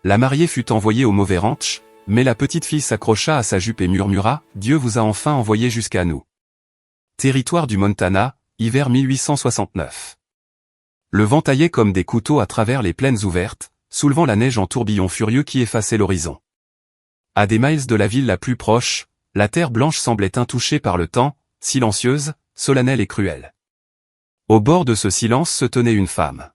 La mariée fut envoyée au mauvais ranch, mais la petite fille s'accrocha à sa jupe et murmura « Dieu vous a enfin envoyé jusqu'à nous. » Territoire du Montana, hiver 1869. Le vent taillait comme des couteaux à travers les plaines ouvertes, soulevant la neige en tourbillons furieux qui effaçaient l'horizon. À des miles de la ville la plus proche, la terre blanche semblait intouchée par le temps, silencieuse, solennelle et cruelle. Au bord de ce silence se tenait une femme.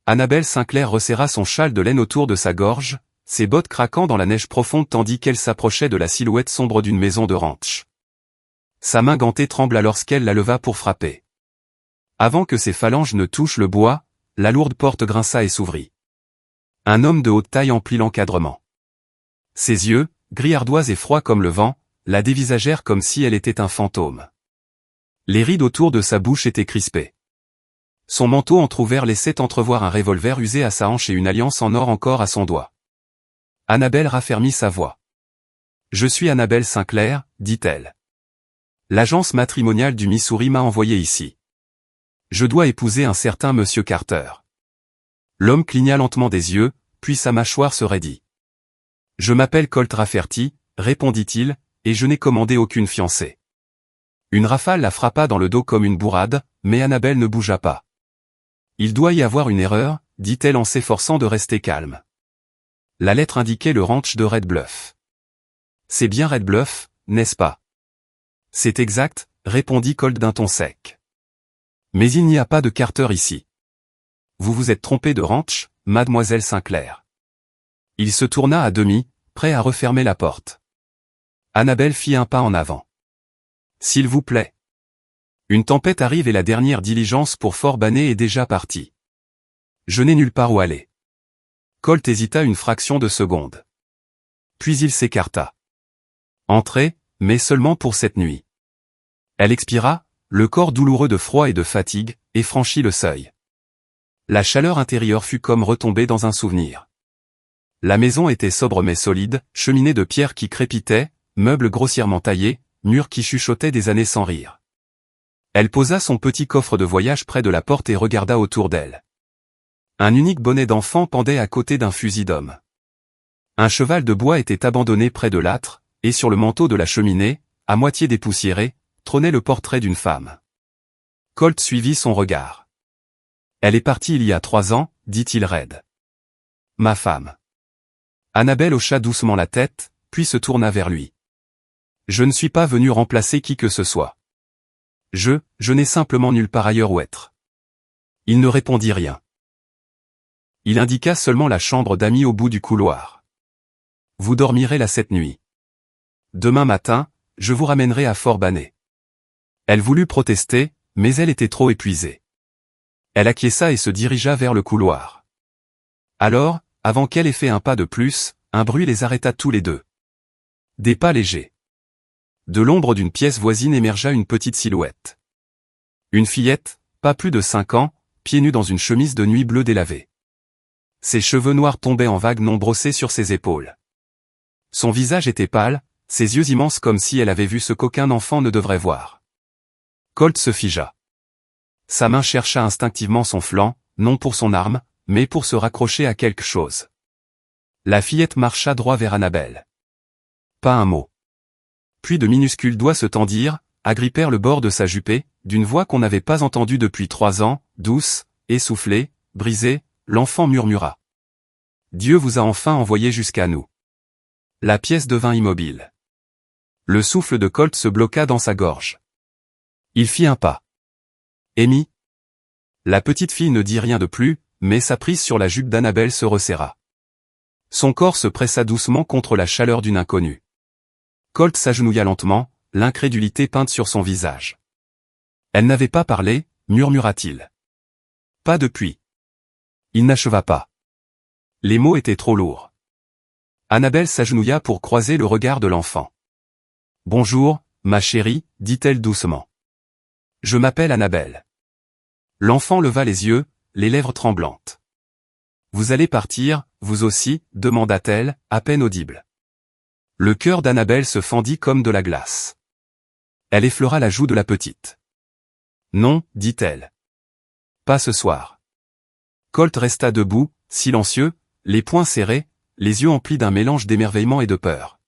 Annabelle Sinclair resserra son châle de laine autour de sa gorge, ses bottes craquant dans la neige profonde tandis qu'elle s'approchait de la silhouette sombre d'une maison de ranch. Sa main gantée trembla lorsqu'elle la leva pour frapper. Avant que ses phalanges ne touchent le bois, la lourde porte grinça et s'ouvrit. Un homme de haute taille emplit l'encadrement. Ses yeux, gris ardoise et froids comme le vent, la dévisagèrent comme si elle était un fantôme. Les rides autour de sa bouche étaient crispées. Son manteau entrouvert laissait entrevoir un revolver usé à sa hanche et une alliance en or encore à son doigt. Annabelle raffermit sa voix. « Je suis Annabelle Sinclair, dit-elle. L'agence matrimoniale du Missouri m'a envoyé ici. Je dois épouser un certain monsieur Carter. » L'homme cligna lentement des yeux, puis sa mâchoire se raidit. « Je m'appelle Colt Rafferty, répondit-il, et je n'ai commandé aucune fiancée. » Une rafale la frappa dans le dos comme une bourrade, mais Annabelle ne bougea pas. « Il doit y avoir une erreur, dit-elle en s'efforçant de rester calme. La lettre indiquait le ranch de Red Bluff. « C'est bien Red Bluff, n'est-ce pas? » « C'est exact, répondit Colt d'un ton sec. « Mais il n'y a pas de Carter ici. Vous vous êtes trompé de ranch, mademoiselle Sinclair. » Il se tourna à demi, prêt à refermer la porte. Annabelle fit un pas en avant. « S'il vous plaît. Une tempête arrive et la dernière diligence pour Fort Banner est déjà partie. Je n'ai nulle part où aller. » Colt hésita une fraction de seconde. Puis il s'écarta. « Entrez, mais seulement pour cette nuit. » Elle expira, le corps douloureux de froid et de fatigue, et franchit le seuil. La chaleur intérieure fut comme retombée dans un souvenir. La maison était sobre mais solide, cheminée de pierre qui crépitait, meubles grossièrement taillés, murs qui chuchotaient des années sans rire. Elle posa son petit coffre de voyage près de la porte et regarda autour d'elle. Un unique bonnet d'enfant pendait à côté d'un fusil d'homme. Un cheval de bois était abandonné près de l'âtre, et sur le manteau de la cheminée, à moitié dépoussiéré, trônait le portrait d'une femme. Colt suivit son regard. « Elle est partie il y a 3 ans, dit-il raide. Ma femme. » Annabelle hocha doucement la tête, puis se tourna vers lui. « Je ne suis pas venu remplacer qui que ce soit. Je n'ai simplement nulle part ailleurs où être. » Il ne répondit rien. Il indiqua seulement la chambre d'amis au bout du couloir. « Vous dormirez là cette nuit. Demain matin, je vous ramènerai à Fort Banner. » Elle voulut protester, mais elle était trop épuisée. Elle acquiesça et se dirigea vers le couloir. Alors, avant qu'elle ait fait un pas de plus, un bruit les arrêta tous les deux. Des pas légers. De l'ombre d'une pièce voisine émergea une petite silhouette. Une fillette, pas plus de 5 ans, pieds nus dans une chemise de nuit bleue délavée. Ses cheveux noirs tombaient en vagues non brossées sur ses épaules. Son visage était pâle, ses yeux immenses comme si elle avait vu ce qu'aucun enfant ne devrait voir. Colt se figea. Sa main chercha instinctivement son flanc, non pour son arme, mais pour se raccrocher à quelque chose. La fillette marcha droit vers Annabelle. Pas un mot. Puis de minuscules doigts se tendirent, agrippèrent le bord de sa jupée, d'une voix qu'on n'avait pas entendue depuis 3 ans, douce, essoufflée, brisée, l'enfant murmura. « Dieu vous a enfin envoyé jusqu'à nous. » La pièce devint immobile. Le souffle de Colt se bloqua dans sa gorge. Il fit un pas. « Amy ?» La petite fille ne dit rien de plus, mais sa prise sur la jupe d'Annabelle se resserra. Son corps se pressa doucement contre la chaleur d'une inconnue. Colt s'agenouilla lentement, l'incrédulité peinte sur son visage. « Elle n'avait pas parlé, murmura-t-il. Pas depuis. » Il n'acheva pas. Les mots étaient trop lourds. Annabelle s'agenouilla pour croiser le regard de l'enfant. « Bonjour, ma chérie, dit-elle doucement. Je m'appelle Annabelle. » L'enfant leva les yeux, les lèvres tremblantes. « Vous allez partir, vous aussi ?» demanda-t-elle, à peine audible. Le cœur d'Annabelle se fendit comme de la glace. Elle effleura la joue de la petite. « Non, dit-elle. Pas ce soir. » Colt resta debout, silencieux, les poings serrés, les yeux emplis d'un mélange d'émerveillement et de peur.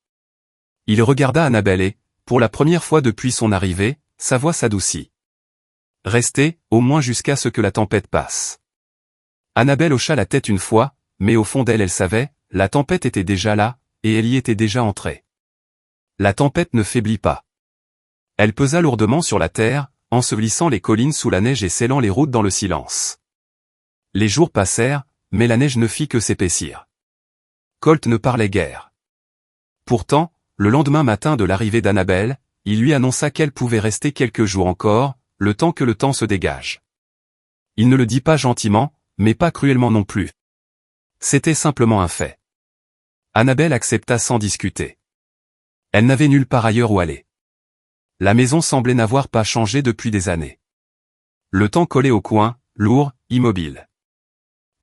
Il regarda Annabelle et, pour la première fois depuis son arrivée, sa voix s'adoucit. « Restez, au moins jusqu'à ce que la tempête passe. » Annabelle hocha la tête une fois, mais au fond d'elle elle savait, la tempête était déjà là, et elle y était déjà entrée. La tempête ne faiblit pas. Elle pesa lourdement sur la terre, ensevelissant les collines sous la neige et scellant les routes dans le silence. Les jours passèrent, mais la neige ne fit que s'épaissir. Colt ne parlait guère. Pourtant, le lendemain matin de l'arrivée d'Annabelle, il lui annonça qu'elle pouvait rester quelques jours encore, le temps que le temps se dégage. Il ne le dit pas gentiment, mais pas cruellement non plus. C'était simplement un fait. Annabelle accepta sans discuter. Elle n'avait nulle part ailleurs où aller. La maison semblait n'avoir pas changé depuis des années. Le temps collait au coin, lourd, immobile.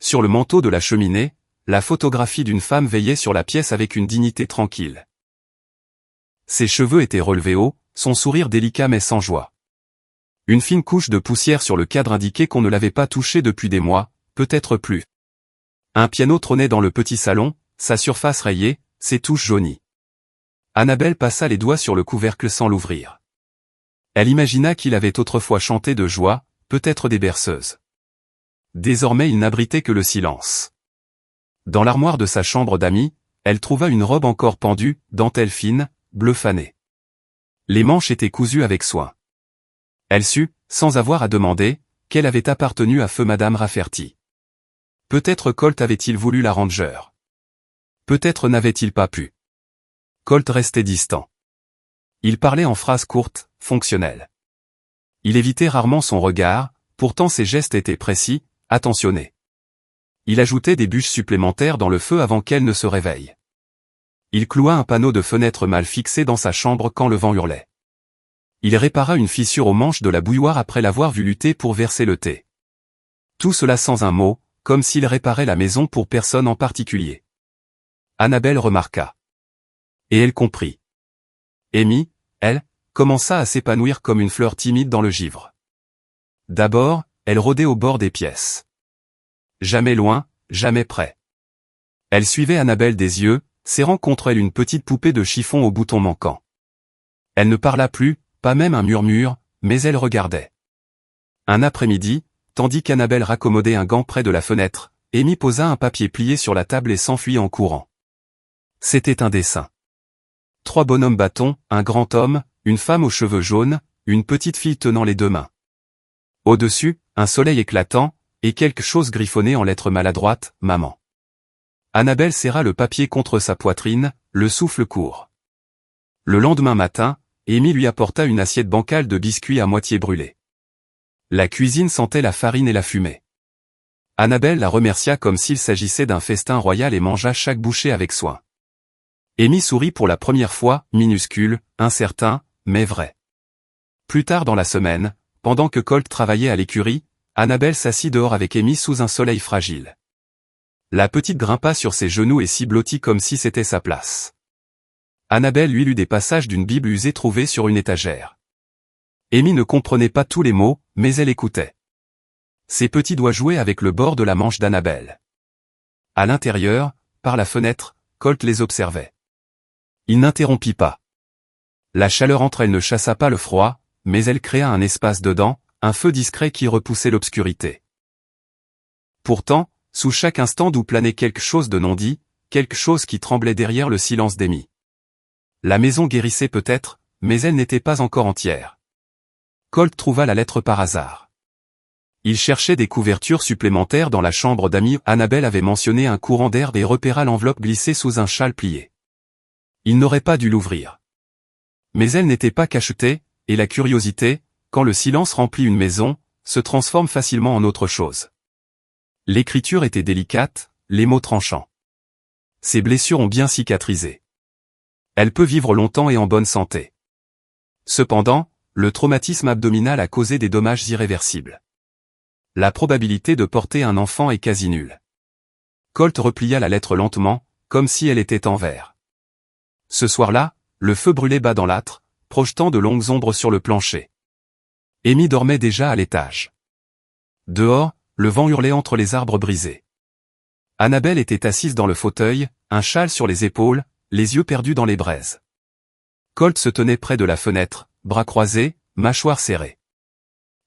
Sur le manteau de la cheminée, la photographie d'une femme veillait sur la pièce avec une dignité tranquille. Ses cheveux étaient relevés haut, son sourire délicat mais sans joie. Une fine couche de poussière sur le cadre indiquait qu'on ne l'avait pas touché depuis des mois, peut-être plus. Un piano trônait dans le petit salon, sa surface rayée, ses touches jaunies. Annabelle passa les doigts sur le couvercle sans l'ouvrir. Elle imagina qu'il avait autrefois chanté de joie, peut-être des berceuses. Désormais il n'abritait que le silence. Dans l'armoire de sa chambre d'amis, elle trouva une robe encore pendue, dentelle fine, bleu fané. Les manches étaient cousues avec soin. Elle sut, sans avoir à demander, qu'elle avait appartenu à feu Madame Rafferty. Peut-être Colt avait-il voulu la ranger. Peut-être n'avait-il pas pu. Colt restait distant. Il parlait en phrases courtes, fonctionnelles. Il évitait rarement son regard, pourtant ses gestes étaient précis, attentionnés. Il ajoutait des bûches supplémentaires dans le feu avant qu'elle ne se réveille. Il cloua un panneau de fenêtre mal fixé dans sa chambre quand le vent hurlait. Il répara une fissure au manche de la bouilloire après l'avoir vu lutter pour verser le thé. Tout cela sans un mot, comme s'il réparait la maison pour personne en particulier. Annabelle remarqua. Et elle comprit. Amy, elle, commença à s'épanouir comme une fleur timide dans le givre. D'abord, elle rôdait au bord des pièces. Jamais loin, jamais près. Elle suivait Annabelle des yeux, serrant contre elle une petite poupée de chiffon au bouton manquant. Elle ne parla plus, pas même un murmure, mais elle regardait. Un après-midi, tandis qu'Annabelle raccommodait un gant près de la fenêtre, Amy posa un papier plié sur la table et s'enfuit en courant. C'était un dessin. 3 bonhommes bâtons, un grand homme, une femme aux cheveux jaunes, une petite fille tenant les 2 mains. Au-dessus, un soleil éclatant, et quelque chose griffonné en lettres maladroites, maman. Annabelle serra le papier contre sa poitrine, le souffle court. Le lendemain matin, Amy lui apporta une assiette bancale de biscuits à moitié brûlés. La cuisine sentait la farine et la fumée. Annabelle la remercia comme s'il s'agissait d'un festin royal et mangea chaque bouchée avec soin. Amy sourit pour la première fois, minuscule, incertain, mais vrai. Plus tard dans la semaine, pendant que Colt travaillait à l'écurie, Annabelle s'assit dehors avec Amy sous un soleil fragile. La petite grimpa sur ses genoux et s'y blottit comme si c'était sa place. Annabelle lui lut des passages d'une Bible usée trouvée sur une étagère. Amy ne comprenait pas tous les mots, mais elle écoutait. Ses petits doigts jouaient avec le bord de la manche d'Annabelle. À l'intérieur, par la fenêtre, Colt les observait. Il n'interrompit pas. La chaleur entre elles ne chassa pas le froid, mais elle créa un espace dedans, un feu discret qui repoussait l'obscurité. Pourtant, sous chaque instant d'où planait quelque chose de non dit, quelque chose qui tremblait derrière le silence d'Amy. La maison guérissait peut-être, mais elle n'était pas encore entière. Colt trouva la lettre par hasard. Il cherchait des couvertures supplémentaires dans la chambre d'Amy. Annabelle avait mentionné un courant d'air et repéra l'enveloppe glissée sous un châle plié. Il n'aurait pas dû l'ouvrir. Mais elle n'était pas cachetée, et la curiosité, quand le silence remplit une maison, se transforme facilement en autre chose. L'écriture était délicate, les mots tranchants. Ses blessures ont bien cicatrisé. Elle peut vivre longtemps et en bonne santé. Cependant, le traumatisme abdominal a causé des dommages irréversibles. La probabilité de porter un enfant est quasi nulle. Colt replia la lettre lentement, comme si elle était en verre. Ce soir-là, le feu brûlait bas dans l'âtre, projetant de longues ombres sur le plancher. Amy dormait déjà à l'étage. Dehors, le vent hurlait entre les arbres brisés. Annabelle était assise dans le fauteuil, un châle sur les épaules, les yeux perdus dans les braises. Colt se tenait près de la fenêtre, bras croisés, mâchoire serrée.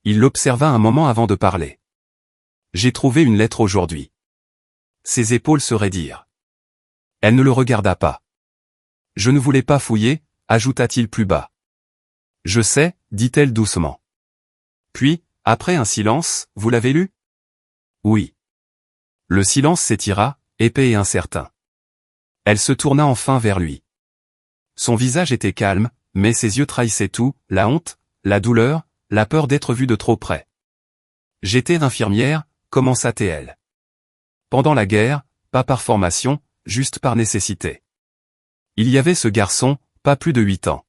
Il l'observa un moment avant de parler. « J'ai trouvé une lettre aujourd'hui. » Ses épaules se raidirent. Elle ne le regarda pas. « Je ne voulais pas fouiller, » ajouta-t-il plus bas. « Je sais, » dit-elle doucement. Puis, après un silence, « Vous l'avez lu ?»« Oui. » Le silence s'étira, épais et incertain. Elle se tourna enfin vers lui. Son visage était calme, mais ses yeux trahissaient tout, la honte, la douleur, la peur d'être vue de trop près. « J'étais infirmière, » commença-t-elle. « Pendant la guerre, pas par formation, juste par nécessité. Il y avait ce garçon, pas plus de 8 ans.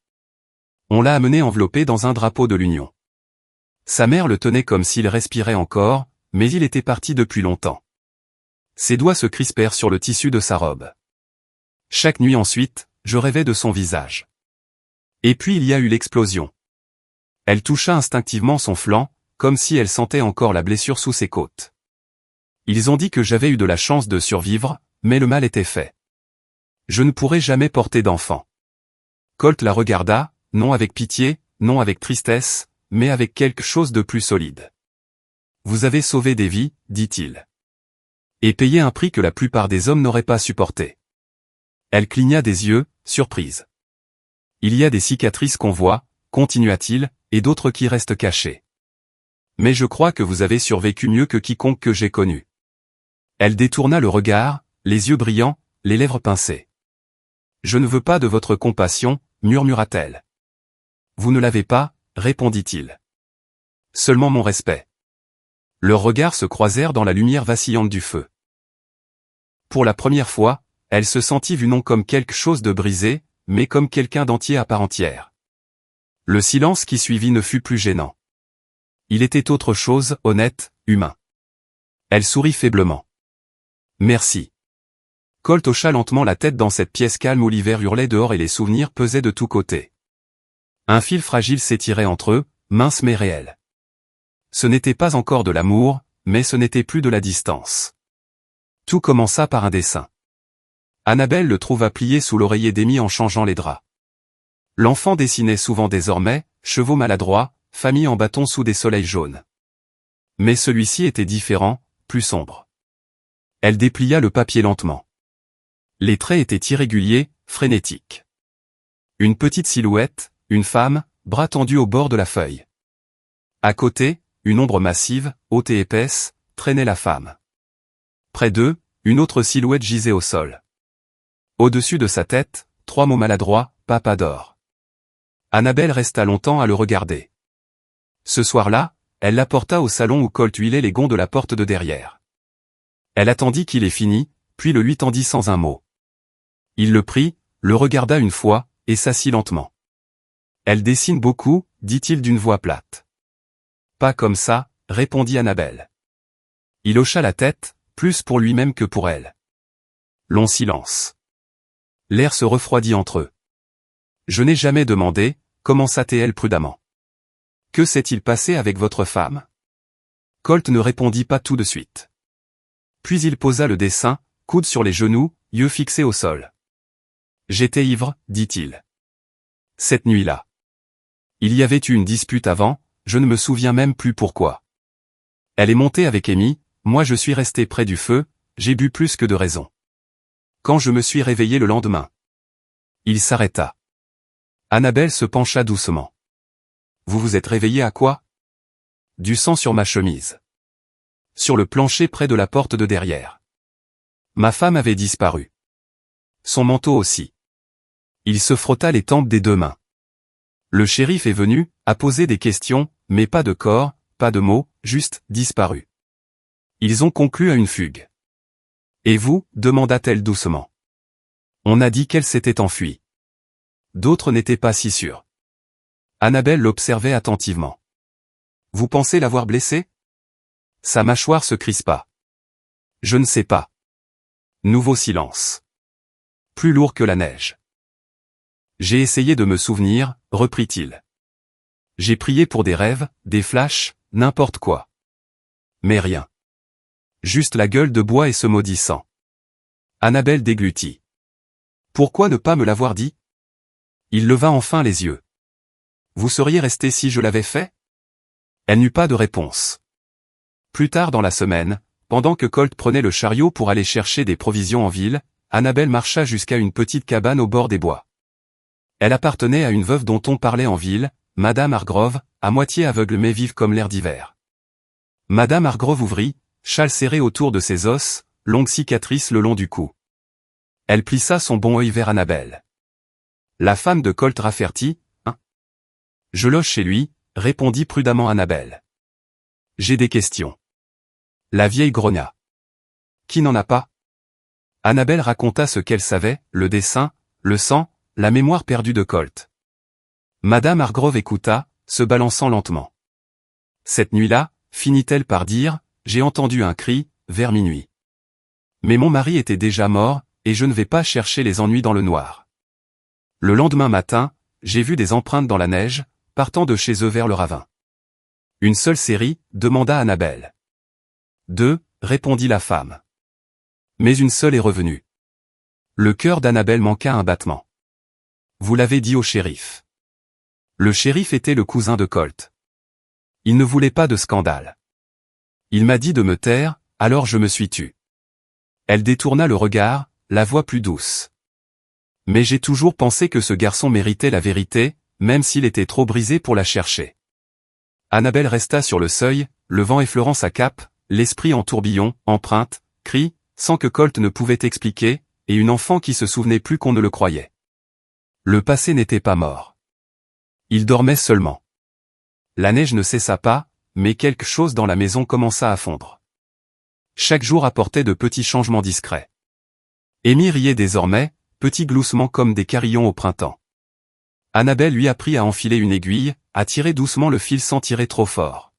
On l'a amené enveloppé dans un drapeau de l'Union. Sa mère le tenait comme s'il respirait encore, mais il était parti depuis longtemps. Ses doigts se crispèrent sur le tissu de sa robe. Chaque nuit ensuite, je rêvais de son visage. Et puis il y a eu l'explosion. Elle toucha instinctivement son flanc, comme si elle sentait encore la blessure sous ses côtes. Ils ont dit que j'avais eu de la chance de survivre, mais le mal était fait. Je ne pourrai jamais porter d'enfant. Colt la regarda, non avec pitié, non avec tristesse, mais avec quelque chose de plus solide. Vous avez sauvé des vies, dit-il. Et payé un prix que la plupart des hommes n'auraient pas supporté. Elle cligna des yeux, surprise. Il y a des cicatrices qu'on voit, continua-t-il, et d'autres qui restent cachées. Mais je crois que vous avez survécu mieux que quiconque que j'ai connu. Elle détourna le regard, les yeux brillants, les lèvres pincées. Je ne veux pas de votre compassion, murmura-t-elle. Vous ne l'avez pas, répondit-il. Seulement mon respect. Leurs regards se croisèrent dans la lumière vacillante du feu. Pour la première fois, elle se sentit vue non comme quelque chose de brisé, mais comme quelqu'un d'entier à part entière. Le silence qui suivit ne fut plus gênant. Il était autre chose, honnête, humain. Elle sourit faiblement. Merci. Colt hocha lentement la tête dans cette pièce calme où l'hiver hurlait dehors et les souvenirs pesaient de tous côtés. Un fil fragile s'étirait entre eux, mince mais réel. Ce n'était pas encore de l'amour, mais ce n'était plus de la distance. Tout commença par un dessin. Annabelle le trouva plié sous l'oreiller d'Amy en changeant les draps. L'enfant dessinait souvent désormais, chevaux maladroits, famille en bâton sous des soleils jaunes. Mais celui-ci était différent, plus sombre. Elle déplia le papier lentement. Les traits étaient irréguliers, frénétiques. Une petite silhouette, une femme, bras tendus au bord de la feuille. À côté, une ombre massive, haute et épaisse, traînait la femme. Près d'eux, une autre silhouette gisait au sol. Au-dessus de sa tête, 3 mots maladroits, papa d'or. Annabelle resta longtemps à le regarder. Ce soir-là, elle l'apporta au salon où Colt huilait les gonds de la porte de derrière. Elle attendit qu'il ait fini, puis le lui tendit sans un mot. Il le prit, le regarda une fois, et s'assit lentement. Elle dessine beaucoup, dit-il d'une voix plate. Pas comme ça, répondit Annabelle. Il hocha la tête, plus pour lui-même que pour elle. Long silence. L'air se refroidit entre eux. Je n'ai jamais demandé, commença-t-elle prudemment. Que s'est-il passé avec votre femme? Colt ne répondit pas tout de suite. Puis il posa le dessin, coude sur les genoux, yeux fixés au sol. J'étais ivre, dit-il. Cette nuit-là. Il y avait eu une dispute avant, je ne me souviens même plus pourquoi. Elle est montée avec Amy, moi je suis resté près du feu, j'ai bu plus que de raison. Quand je me suis réveillé le lendemain. Il s'arrêta. Annabelle se pencha doucement. Vous vous êtes réveillé à quoi? Du sang sur ma chemise. Sur le plancher près de la porte de derrière. Ma femme avait disparu. Son manteau aussi. Il se frotta les tempes des 2 mains. Le shérif est venu, a posé des questions, mais pas de corps, pas de mots, juste disparu. Ils ont conclu à une fugue. Et vous, demanda-t-elle doucement. On a dit qu'elle s'était enfuie. D'autres n'étaient pas si sûrs. Annabelle l'observait attentivement. Vous pensez l'avoir blessée? Sa mâchoire se crispa. Je ne sais pas. Nouveau silence. Plus lourd que la neige. J'ai essayé de me souvenir, reprit-il. J'ai prié pour des rêves, des flashs, n'importe quoi. Mais rien. Juste la gueule de bois et ce maudit sang. Annabelle déglutit. Pourquoi ne pas me l'avoir dit? Il leva enfin les yeux. Vous seriez resté si je l'avais fait? Elle n'eut pas de réponse. Plus tard dans la semaine, pendant que Colt prenait le chariot pour aller chercher des provisions en ville, Annabelle marcha jusqu'à une petite cabane au bord des bois. Elle appartenait à une veuve dont on parlait en ville, Madame Hargrove, à moitié aveugle mais vive comme l'air d'hiver. Madame Hargrove ouvrit, châle serré autour de ses os, longue cicatrice le long du cou. Elle plissa son bon œil vers Annabelle. La femme de Colt Rafferty, hein? Je loge chez lui, répondit prudemment Annabelle. J'ai des questions. La vieille grogna. Qui n'en a pas? Annabelle raconta ce qu'elle savait, le dessin, le sang, la mémoire perdue de Colt. Madame Hargrove écouta, se balançant lentement. Cette nuit-là, finit-elle par dire, j'ai entendu un cri, vers minuit. Mais mon mari était déjà mort, et je ne vais pas chercher les ennuis dans le noir. Le lendemain matin, j'ai vu des empreintes dans la neige, partant de chez eux vers le ravin. Une seule série, demanda Annabelle. Deux, répondit la femme. Mais une seule est revenue. Le cœur d'Annabelle manqua un battement. Vous l'avez dit au shérif. Le shérif était le cousin de Colt. Il ne voulait pas de scandale. Il m'a dit de me taire, alors je me suis tue. Elle détourna le regard, la voix plus douce. Mais j'ai toujours pensé que ce garçon méritait la vérité, même s'il était trop brisé pour la chercher. Annabelle resta sur le seuil, le vent effleurant sa cape, l'esprit en tourbillon, empreinte, cri, sans que Colt ne pouvait expliquer, et une enfant qui se souvenait plus qu'on ne le croyait. Le passé n'était pas mort. Il dormait seulement. La neige ne cessa pas, mais quelque chose dans la maison commença à fondre. Chaque jour apportait de petits changements discrets. Amy riait désormais, petits gloussements comme des carillons au printemps. Annabelle lui apprit à enfiler une aiguille, à tirer doucement le fil sans tirer trop fort.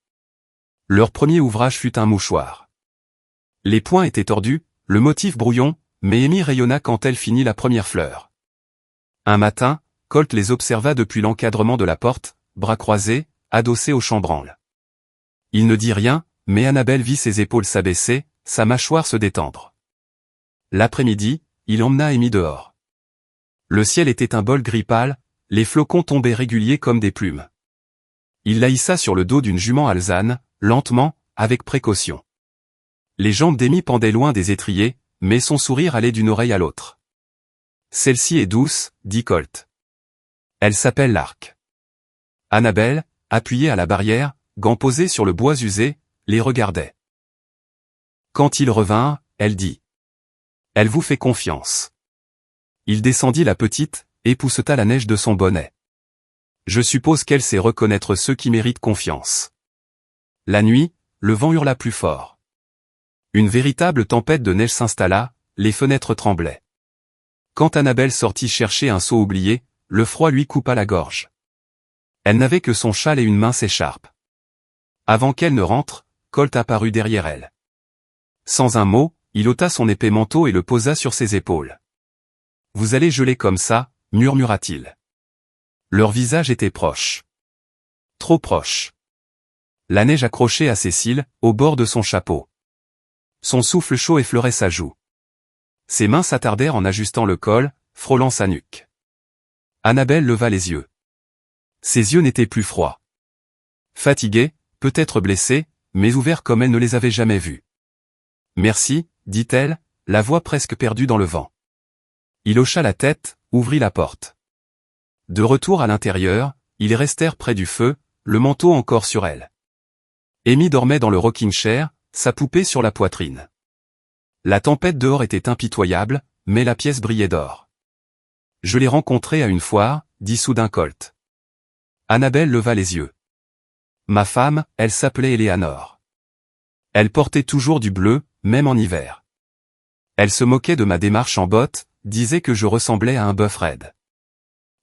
Leur premier ouvrage fut un mouchoir. Les points étaient tordus, le motif brouillon, mais Amy rayonna quand elle finit la première fleur. Un matin, Colt les observa depuis l'encadrement de la porte, bras croisés, adossé au chambranle. Il ne dit rien, mais Annabelle vit ses épaules s'abaisser, sa mâchoire se détendre. L'après-midi, il emmena Amy dehors. Le ciel était un bol gris pâle, les flocons tombaient réguliers comme des plumes. Il la hissa sur le dos d'une jument alezane, lentement, avec précaution. Les jambes d'Amy pendaient loin des étriers, mais son sourire allait d'une oreille à l'autre. Celle-ci est douce, dit Colt. Elle s'appelle l'Arc. Annabelle, appuyée à la barrière, gants posés sur le bois usé, les regardait. Quand ils revinrent, elle dit. Elle vous fait confiance. Il descendit la petite, épousseta la neige de son bonnet. Je suppose qu'elle sait reconnaître ceux qui méritent confiance. La nuit, le vent hurla plus fort. Une véritable tempête de neige s'installa, les fenêtres tremblaient. Quand Annabelle sortit chercher un seau oublié, le froid lui coupa la gorge. Elle n'avait que son châle et une mince écharpe. Avant qu'elle ne rentre, Colt apparut derrière elle. Sans un mot, il ôta son épais manteau et le posa sur ses épaules. « Vous allez geler comme ça » murmura-t-il. Leur visage était proche. Trop proche. La neige accrochait à ses cils, au bord de son chapeau. Son souffle chaud effleurait sa joue. Ses mains s'attardèrent en ajustant le col, frôlant sa nuque. Annabelle leva les yeux. Ses yeux n'étaient plus froids. Fatigués, peut-être blessés, mais ouverts comme elle ne les avait jamais vus. « Merci » dit-elle, la voix presque perdue dans le vent. Il hocha la tête, ouvrit la porte. De retour à l'intérieur, ils restèrent près du feu, le manteau encore sur elle. Amy dormait dans le rocking chair, sa poupée sur la poitrine. La tempête dehors était impitoyable, mais la pièce brillait d'or. « Je l'ai rencontrée à une foire » dit soudain Colt. Annabelle leva les yeux. « Ma femme, elle s'appelait Eleanor. Elle portait toujours du bleu, même en hiver. Elle se moquait de ma démarche en bottes, disait que je ressemblais à un bœuf raide. »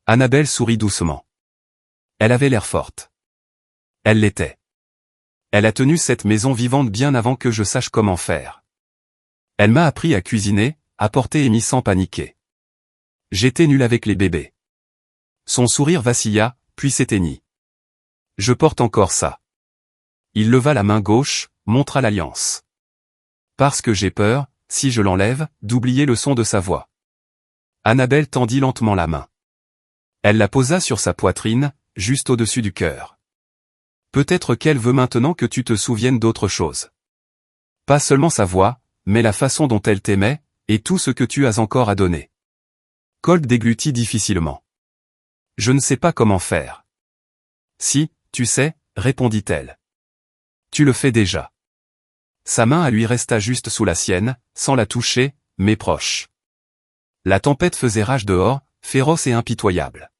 Annabelle sourit doucement. Elle avait l'air forte. Elle l'était. Elle a tenu cette maison vivante bien avant que je sache comment faire. Elle m'a appris à cuisiner, à porter Amy sans paniquer. J'étais nul avec les bébés. Son sourire vacilla, puis s'éteignit. Je porte encore ça. Il leva la main gauche, montra l'alliance. Parce que j'ai peur, si je l'enlève, d'oublier le son de sa voix. Annabelle tendit lentement la main. Elle la posa sur sa poitrine, juste au-dessus du cœur. Peut-être qu'elle veut maintenant que tu te souviennes d'autre chose. Pas seulement sa voix, mais la façon dont elle t'aimait, et tout ce que tu as encore à donner. Colt déglutit difficilement. Je ne sais pas comment faire. Si, tu sais, répondit-elle. Tu le fais déjà. Sa main à lui resta juste sous la sienne, sans la toucher, mais proche. La tempête faisait rage dehors, féroce et impitoyable.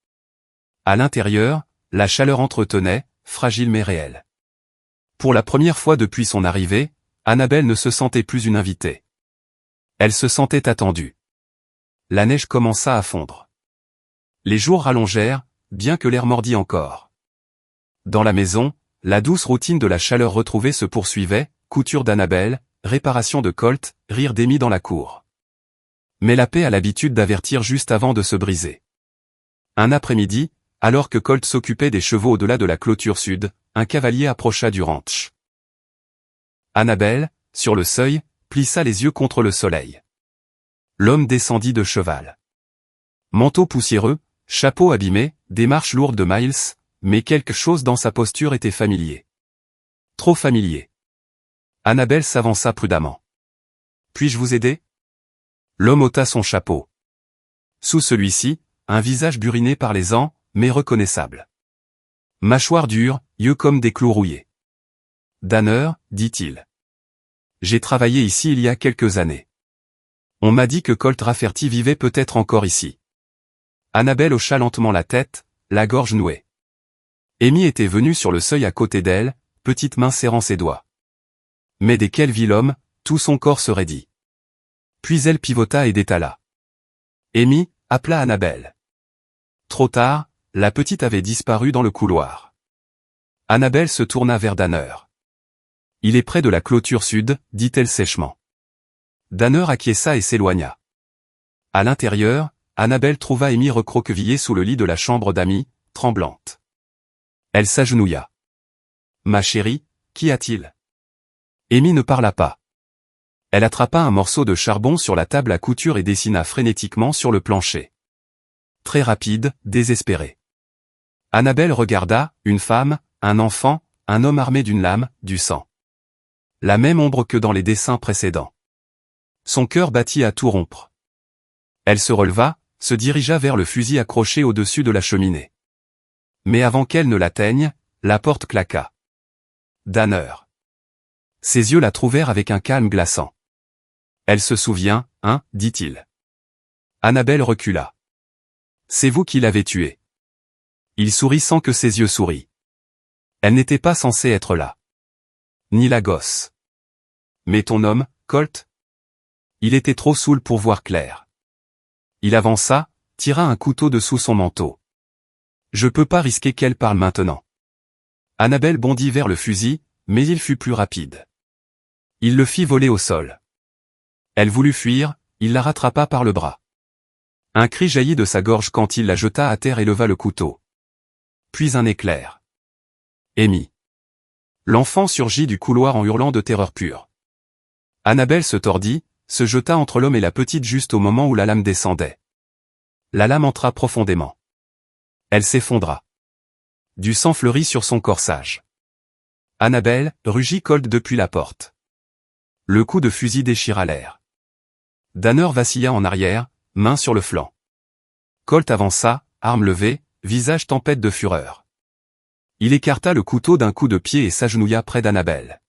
À l'intérieur, la chaleur entretenait, fragile mais réelle. Pour la première fois depuis son arrivée, Annabelle ne se sentait plus une invitée. Elle se sentait attendue. La neige commença à fondre. Les jours rallongèrent, bien que l'air mordît encore. Dans la maison, la douce routine de la chaleur retrouvée se poursuivait, couture d'Annabelle, réparation de Colt, rire d'Amy dans la cour. Mais la paix a l'habitude d'avertir juste avant de se briser. Un après-midi, alors que Colt s'occupait des chevaux au-delà de la clôture sud, un cavalier approcha du ranch. Annabelle, sur le seuil, plissa les yeux contre le soleil. L'homme descendit de cheval. Manteau poussiéreux, chapeau abîmé, démarche lourde de Miles, mais quelque chose dans sa posture était familier. Trop familier. Annabelle s'avança prudemment. Puis-je vous aider? L'homme ôta son chapeau. Sous celui-ci, un visage buriné par les ans, mais reconnaissable. Mâchoire dure, yeux comme des clous rouillés. Danner, dit-il. J'ai travaillé ici il y a quelques années. On m'a dit que Colt Rafferty vivait peut-être encore ici. Annabelle hocha lentement la tête, la gorge nouée. Amy était venue sur le seuil à côté d'elle, petite main serrant ses doigts. Mais dès qu'elle vit l'homme, tout son corps se raidit. Puis elle pivota et détala. Amy, appela Annabelle. Trop tard, la petite avait disparu dans le couloir. Annabelle se tourna vers Danner. Il est près de la clôture sud, dit-elle sèchement. Danner acquiesça et s'éloigna. À l'intérieur, Annabelle trouva Amy recroquevillée sous le lit de la chambre d'Amy, tremblante. Elle s'agenouilla. Ma chérie, qu'y a-t-il? Amy ne parla pas. Elle attrapa un morceau de charbon sur la table à couture et dessina frénétiquement sur le plancher. Très rapide, désespérée. Annabelle regarda, une femme, un enfant, un homme armé d'une lame, du sang. La même ombre que dans les dessins précédents. Son cœur battit à tout rompre. Elle se releva, se dirigea vers le fusil accroché au-dessus de la cheminée. Mais avant qu'elle ne l'atteigne, la porte claqua. Danner. Ses yeux la trouvèrent avec un calme glaçant. Elle se souvient, hein, dit-il. Annabelle recula. C'est vous qui l'avez tué. Il sourit sans que ses yeux sourient. Elle n'était pas censée être là. Ni la gosse. Mais ton homme, Colt? Il était trop saoul pour voir clair. Il avança, tira un couteau de sous son manteau. Je peux pas risquer qu'elle parle maintenant. Annabelle bondit vers le fusil, mais il fut plus rapide. Il le fit voler au sol. Elle voulut fuir, il la rattrapa par le bras. Un cri jaillit de sa gorge quand il la jeta à terre et leva le couteau. Puis un éclair. Amy. L'enfant surgit du couloir en hurlant de terreur pure. Annabelle se tordit, se jeta entre l'homme et la petite juste au moment où la lame descendait. La lame entra profondément. Elle s'effondra. Du sang fleurit sur son corsage. Annabelle, rugit Colt depuis la porte. Le coup de fusil déchira l'air. Danner vacilla en arrière, main sur le flanc. Colt avança, arme levée, visage tempête de fureur. Il écarta le couteau d'un coup de pied et s'agenouilla près d'Annabelle.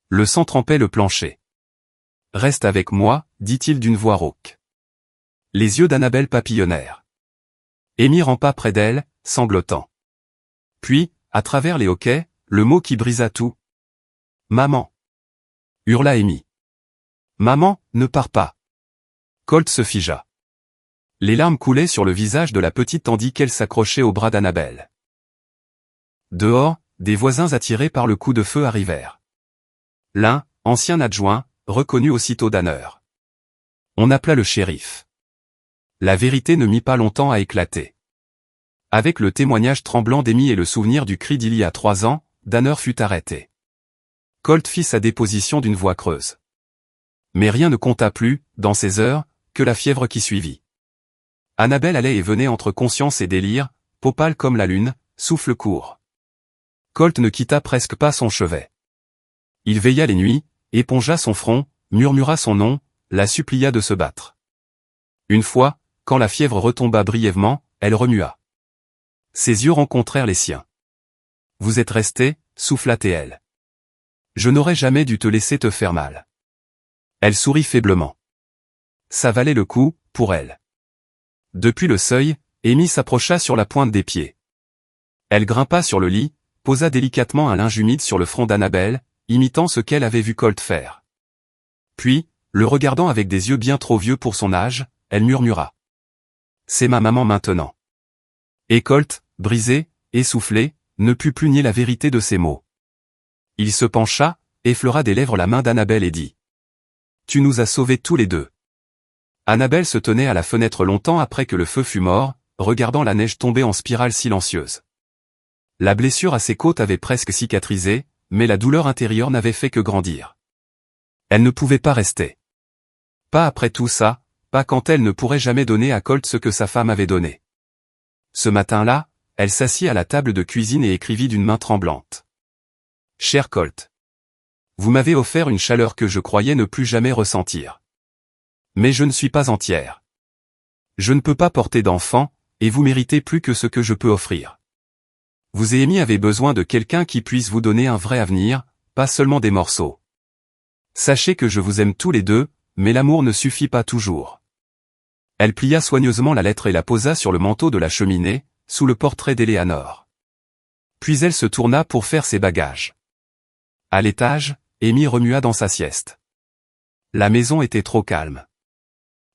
Le sang trempait le plancher. Reste avec moi, dit-il d'une voix rauque. Les yeux d'Annabelle papillonnèrent. Amy rampa près d'elle, sanglotant. Puis, à travers les hoquets, le mot qui brisa tout. Maman! Hurla Amy. Maman, ne pars pas. Colt se figea. Les larmes coulaient sur le visage de la petite tandis qu'elle s'accrochait au bras d'Annabelle. Dehors, des voisins attirés par le coup de feu arrivèrent. L'un, ancien adjoint, reconnut aussitôt Danner. On appela le shérif. La vérité ne mit pas longtemps à éclater. Avec le témoignage tremblant d'Amy et le souvenir du cri d'il y a 3 ans, Danner fut arrêté. Colt fit sa déposition d'une voix creuse. Mais rien ne compta plus, dans ces heures, que la fièvre qui suivit. Annabelle allait et venait entre conscience et délire, peau pâle comme la lune, souffle court. Colt ne quitta presque pas son chevet. Il veilla les nuits, épongea son front, murmura son nom, la supplia de se battre. Une fois, quand la fièvre retomba brièvement, elle remua. Ses yeux rencontrèrent les siens. « Vous êtes resté, souffla-t-elle. Je n'aurais jamais dû te laisser te faire mal. » Elle sourit faiblement. Ça valait le coup, pour elle. Depuis le seuil, Amy s'approcha sur la pointe des pieds. Elle grimpa sur le lit, posa délicatement un linge humide sur le front d'Annabelle, imitant ce qu'elle avait vu Colt faire. Puis, le regardant avec des yeux bien trop vieux pour son âge, elle murmura. « C'est ma maman maintenant. » Et Colt, brisé, essoufflé, ne put plus nier la vérité de ces mots. Il se pencha, effleura des lèvres la main d'Annabelle et dit. « Tu nous as sauvés tous les deux. » Annabelle se tenait à la fenêtre longtemps après que le feu fut mort, regardant la neige tomber en spirale silencieuse. La blessure à ses côtes avait presque cicatrisé, mais la douleur intérieure n'avait fait que grandir. Elle ne pouvait pas rester. Pas après tout ça, pas quand elle ne pourrait jamais donner à Colt ce que sa femme avait donné. Ce matin-là, elle s'assit à la table de cuisine et écrivit d'une main tremblante. « Cher Colt. Vous m'avez offert une chaleur que je croyais ne plus jamais ressentir. Mais je ne suis pas entière. Je ne peux pas porter d'enfant, et vous méritez plus que ce que je peux offrir. Vous et Amy avez besoin de quelqu'un qui puisse vous donner un vrai avenir, pas seulement des morceaux. Sachez que je vous aime tous les deux, mais l'amour ne suffit pas toujours. » Elle plia soigneusement la lettre et la posa sur le manteau de la cheminée, sous le portrait d'Eleanor. Puis elle se tourna pour faire ses bagages. À l'étage, Amy remua dans sa sieste. La maison était trop calme.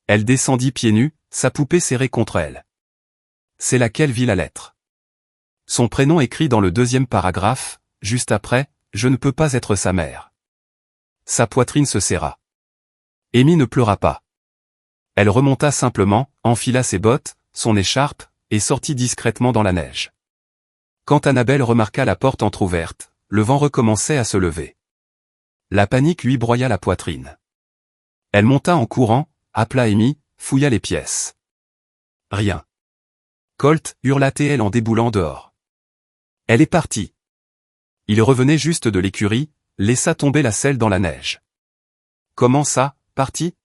Elle descendit pieds nus, sa poupée serrée contre elle. C'est là qu'elle vit la lettre. Son prénom écrit dans le deuxième paragraphe, juste après, « Je ne peux pas être sa mère. » Sa poitrine se serra. Amy ne pleura pas. Elle remonta simplement, enfila ses bottes, son écharpe, et sortit discrètement dans la neige. Quand Annabelle remarqua la porte entr'ouverte, le vent recommençait à se lever. La panique lui broya la poitrine. Elle monta en courant, appela Amy, fouilla les pièces. Rien. Colt, hurla-t-elle en déboulant dehors. Elle est partie. Il revenait juste de l'écurie, laissa tomber la selle dans la neige. Comment ça, partie?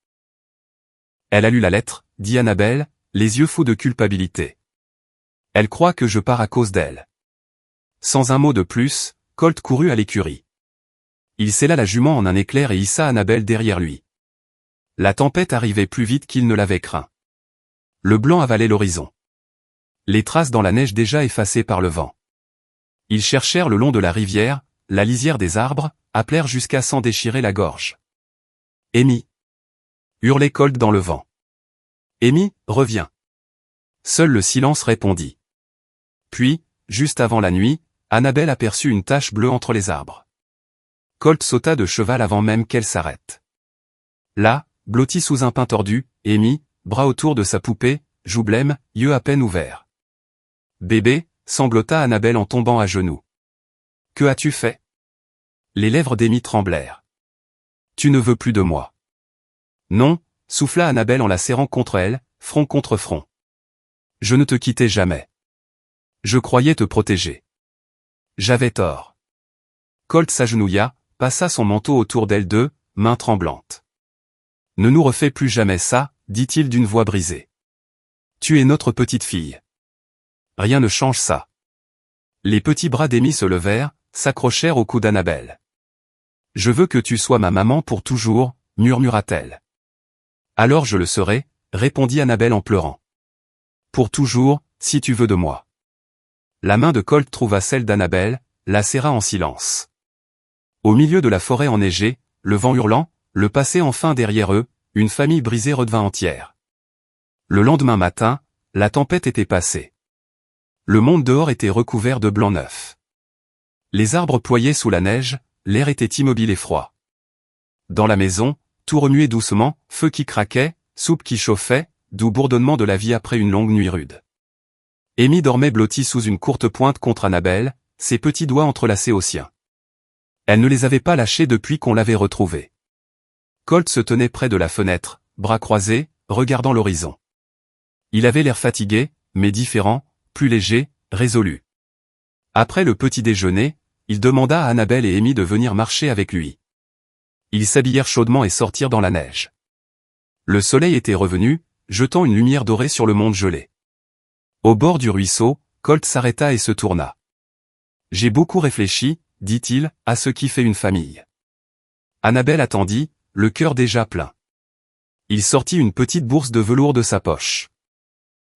Elle a lu la lettre, dit Annabelle, les yeux fous de culpabilité. Elle croit que je pars à cause d'elle. Sans un mot de plus, Colt courut à l'écurie. Il scella la jument en un éclair et hissa Annabelle derrière lui. La tempête arrivait plus vite qu'il ne l'avait craint. Le blanc avalait l'horizon. Les traces dans la neige déjà effacées par le vent. Ils cherchèrent le long de la rivière, la lisière des arbres, appelèrent jusqu'à s'en déchirer la gorge. « Amy !» hurlait Colt dans le vent. « Amy, reviens !» Seul le silence répondit. Puis, juste avant la nuit, Annabelle aperçut une tache bleue entre les arbres. Colt sauta de cheval avant même qu'elle s'arrête. Là, blotti sous un pin tordu, Amy, bras autour de sa poupée, joues blêmes, yeux à peine ouverts. « Bébé !» sanglota Annabelle en tombant à genoux. « Que as-tu fait ?» Les lèvres d'Amy tremblèrent. « Tu ne veux plus de moi. »« Non !» souffla Annabelle en la serrant contre elle, front contre front. « Je ne te quittais jamais. Je croyais te protéger. J'avais tort. » Colt s'agenouilla, passa son manteau autour d'elle deux, mains tremblantes. « Ne nous refais plus jamais ça, dit-il d'une voix brisée. Tu es notre petite fille. Rien ne change ça. » Les petits bras d'Amy se levèrent, s'accrochèrent au cou d'Annabelle. « Je veux que tu sois ma maman pour toujours, » murmura-t-elle. « Alors je le serai, » répondit Annabelle en pleurant. « Pour toujours, si tu veux de moi. » La main de Colt trouva celle d'Annabelle, la serra en silence. Au milieu de la forêt enneigée, le vent hurlant, le passé enfin derrière eux, une famille brisée redevint entière. Le lendemain matin, la tempête était passée. Le monde dehors était recouvert de blanc neuf. Les arbres ployaient sous la neige, l'air était immobile et froid. Dans la maison, tout remuait doucement, feu qui craquait, soupe qui chauffait, doux bourdonnement de la vie après une longue nuit rude. Amy dormait blottie sous une courte pointe contre Annabelle, ses petits doigts entrelacés aux siens. Elle ne les avait pas lâchés depuis qu'on l'avait retrouvée. Colt se tenait près de la fenêtre, bras croisés, regardant l'horizon. Il avait l'air fatigué, mais différent, plus léger, résolu. Après le petit déjeuner, il demanda à Annabelle et Amy de venir marcher avec lui. Ils s'habillèrent chaudement et sortirent dans la neige. Le soleil était revenu, jetant une lumière dorée sur le monde gelé. Au bord du ruisseau, Colt s'arrêta et se tourna. « J'ai beaucoup réfléchi, dit-il, à ce qui fait une famille. » Annabelle attendit, le cœur déjà plein. Il sortit une petite bourse de velours de sa poche.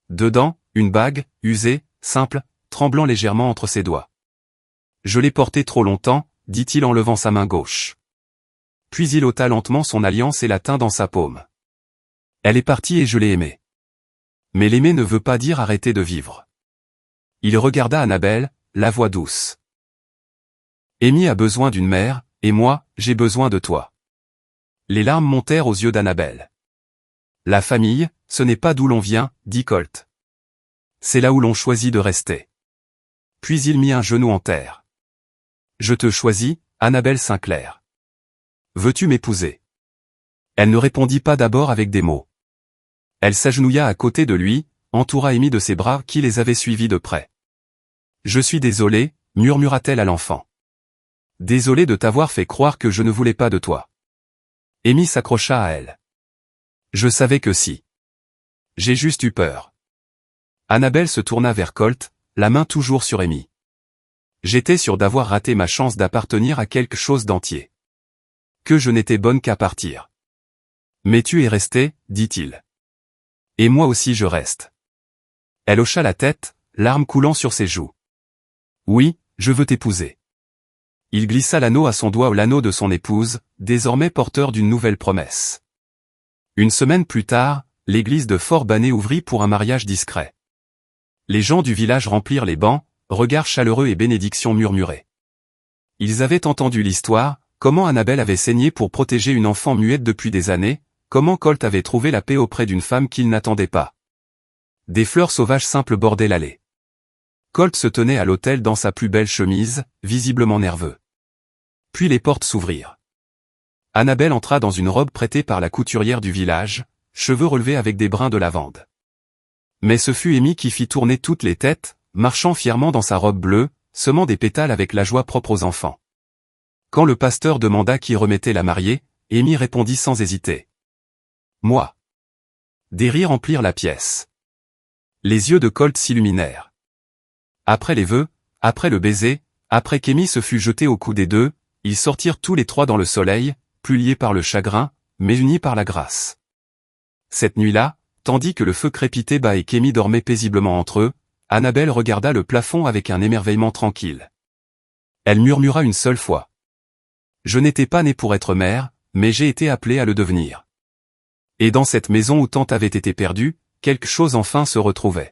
Dedans, une bague, usée, simple, tremblant légèrement entre ses doigts. « Je l'ai portée trop longtemps, dit-il en levant sa main gauche. Puis il ôta lentement son alliance et la tint dans sa paume. Elle est partie et je l'ai aimée. Mais l'aimer ne veut pas dire arrêter de vivre. Il regarda Annabelle, la voix douce. Amy a besoin d'une mère, et moi, j'ai besoin de toi. Les larmes montèrent aux yeux d'Annabelle. La famille, ce n'est pas d'où l'on vient, dit Colt. C'est là où l'on choisit de rester. Puis il mit un genou en terre. Je te choisis, Annabelle Sinclair. Veux-tu m'épouser? Elle ne répondit pas d'abord avec des mots. Elle s'agenouilla à côté de lui, entoura Amy de ses bras qui les avaient suivis de près. Je suis désolée, murmura-t-elle à l'enfant. Désolée de t'avoir fait croire que je ne voulais pas de toi. Amy s'accrocha à elle. Je savais que si. J'ai juste eu peur. Annabelle se tourna vers Colt, la main toujours sur Amy. J'étais sûre d'avoir raté ma chance d'appartenir à quelque chose d'entier. Que je n'étais bonne qu'à partir. Mais tu es resté, dit-il. Et moi aussi je reste. Elle hocha la tête, larmes coulant sur ses joues. Oui, je veux t'épouser. Il glissa l'anneau à son doigt ou l'anneau de son épouse, désormais porteur d'une nouvelle promesse. Une semaine plus tard, l'église de Fort Banner ouvrit pour un mariage discret. Les gens du village remplirent les bancs, regards chaleureux et bénédictions murmurées. Ils avaient entendu l'histoire, comment Annabelle avait saigné pour protéger une enfant muette depuis des années, comment Colt avait trouvé la paix auprès d'une femme qu'il n'attendait pas. Des fleurs sauvages simples bordaient l'allée. Colt se tenait à l'autel dans sa plus belle chemise, visiblement nerveux. Puis les portes s'ouvrirent. Annabelle entra dans une robe prêtée par la couturière du village, cheveux relevés avec des brins de lavande. Mais ce fut Amy qui fit tourner toutes les têtes, marchant fièrement dans sa robe bleue, semant des pétales avec la joie propre aux enfants. Quand le pasteur demanda qui remettait la mariée, Amy répondit sans hésiter. Moi. Des rires emplirent la pièce. Les yeux de Colt s'illuminèrent. Après les vœux, après le baiser, après qu'Amy se fût jetée au cou des deux, ils sortirent tous les trois dans le soleil, plus liés par le chagrin, mais unis par la grâce. Cette nuit-là, tandis que le feu crépitait bas et qu'Amy dormait paisiblement entre eux, Annabelle regarda le plafond avec un émerveillement tranquille. Elle murmura une seule fois. Je n'étais pas née pour être mère, mais j'ai été appelée à le devenir. Et dans cette maison où tant avait été perdu, quelque chose enfin se retrouvait.